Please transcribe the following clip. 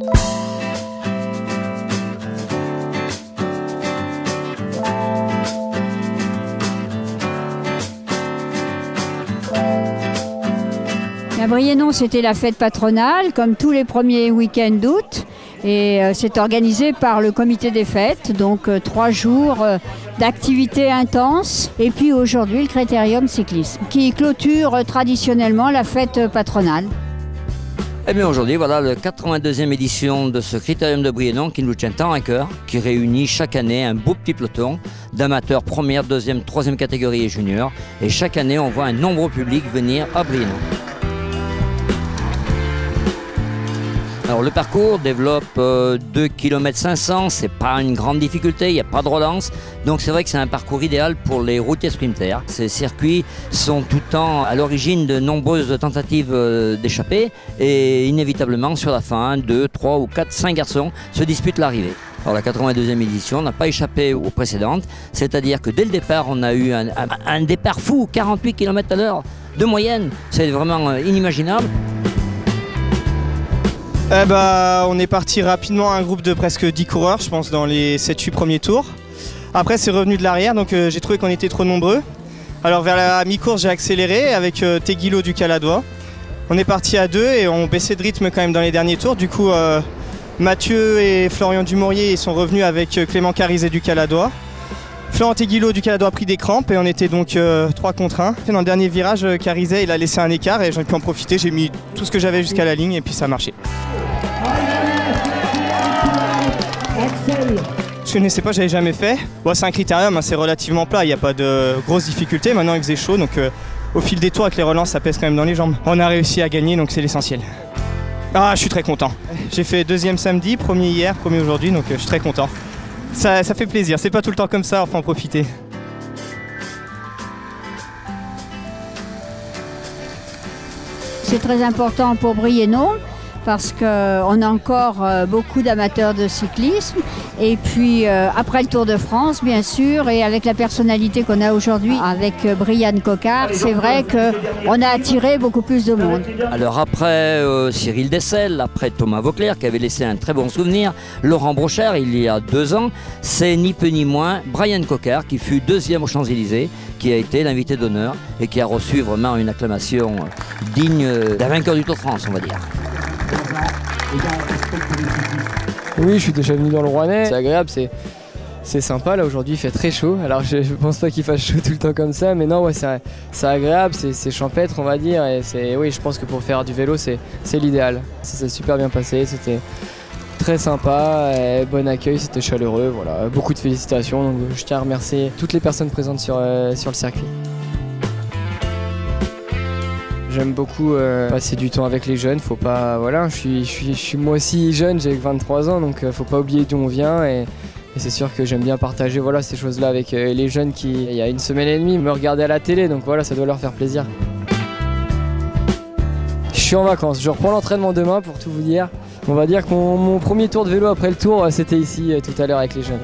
À Briennon, c'était la fête patronale, comme tous les premiers week-ends d'août. Et c'est organisé par le comité des fêtes, donc 3 jours d'activités intenses. Et puis aujourd'hui, le Critérium Cyclisme, qui clôture traditionnellement la fête patronale. Eh bien aujourd'hui, voilà la 82e édition de ce Critérium de Briennon qui nous tient tant à cœur, qui réunit chaque année un beau petit peloton d'amateurs première, deuxième, troisième catégorie et juniors. Et chaque année, on voit un nombreux public venir à Briennon. Alors le parcours développe 2 km 500, c'est pas une grande difficulté, il n'y a pas de relance, donc c'est vrai que c'est un parcours idéal pour les routiers sprinters. Ces circuits sont tout le temps à l'origine de nombreuses tentatives d'échapper et inévitablement sur la fin, 2, 3 ou 4, 5 garçons se disputent l'arrivée. Alors la 82e édition n'a pas échappé aux précédentes, c'est-à-dire que dès le départ on a eu un départ fou, 48 km/h de moyenne, c'est vraiment inimaginable. On est parti rapidement un groupe de presque 10 coureurs, je pense, dans les 7-8 premiers tours. Après, c'est revenu de l'arrière, donc j'ai trouvé qu'on était trop nombreux. Alors vers la mi-course, j'ai accéléré avec Teguilo du Caladois. On est parti à 2 et on baissait de rythme quand même dans les derniers tours. Du coup, Mathieu et Florian Dumouriez sont revenus avec Clément Carizet du Caladois. Florent Teguilo du Caladois a pris des crampes et on était donc 3 contre 1. Dans le dernier virage, Carizet il a laissé un écart et j'en ai pu en profiter. J'ai mis tout ce que j'avais jusqu'à la ligne et puis ça a marché. Je ne connaissais pas, j'avais jamais fait. Bon, c'est un critérium, hein, c'est relativement plat, il n'y a pas de grosses difficultés. Maintenant il faisait chaud, donc au fil des tours avec les relances, ça pèse quand même dans les jambes. On a réussi à gagner, donc c'est l'essentiel. Ah, je suis très content. J'ai fait 2e samedi, 1er hier, 1er aujourd'hui, donc je suis très content. Ça fait plaisir, c'est pas tout le temps comme ça, on faut en profiter. C'est très important pour Briennon parce qu'on a encore beaucoup d'amateurs de cyclisme. Et puis après le Tour de France, bien sûr, et avec la personnalité qu'on a aujourd'hui, avec Brian Coquard, c'est vrai qu'on a attiré beaucoup plus de monde. Alors après Cyril Dessel, après Thomas Vauclair qui avait laissé un très bon souvenir, Laurent Brochère il y a 2 ans, c'est ni peu ni moins Brian Coquard qui fut 2e aux Champs-Élysées, qui a été l'invité d'honneur et qui a reçu vraiment une acclamation digne d'un vainqueur du Tour de France, on va dire. Oui, je suis déjà venu dans le Rouennais, c'est agréable, c'est sympa. Là aujourd'hui il fait très chaud, alors je pense pas qu'il fasse chaud tout le temps comme ça, mais non, ouais, c'est agréable, c'est champêtre on va dire, et oui, je pense que pour faire du vélo c'est l'idéal. Ça s'est super bien passé, c'était très sympa, bon accueil, c'était chaleureux, voilà, beaucoup de félicitations, donc je tiens à remercier toutes les personnes présentes sur le circuit. J'aime beaucoup passer du temps avec les jeunes, faut pas, voilà, je suis moi aussi jeune, j'ai 23 ans, donc faut pas oublier d'où on vient et c'est sûr que j'aime bien partager voilà, ces choses-là avec les jeunes qui, il y a 1 semaine et demie, me regardaient à la télé, donc voilà, ça doit leur faire plaisir. Je suis en vacances, je reprends l'entraînement demain pour tout vous dire. On va dire que mon premier tour de vélo après le tour, c'était ici tout à l'heure avec les jeunes.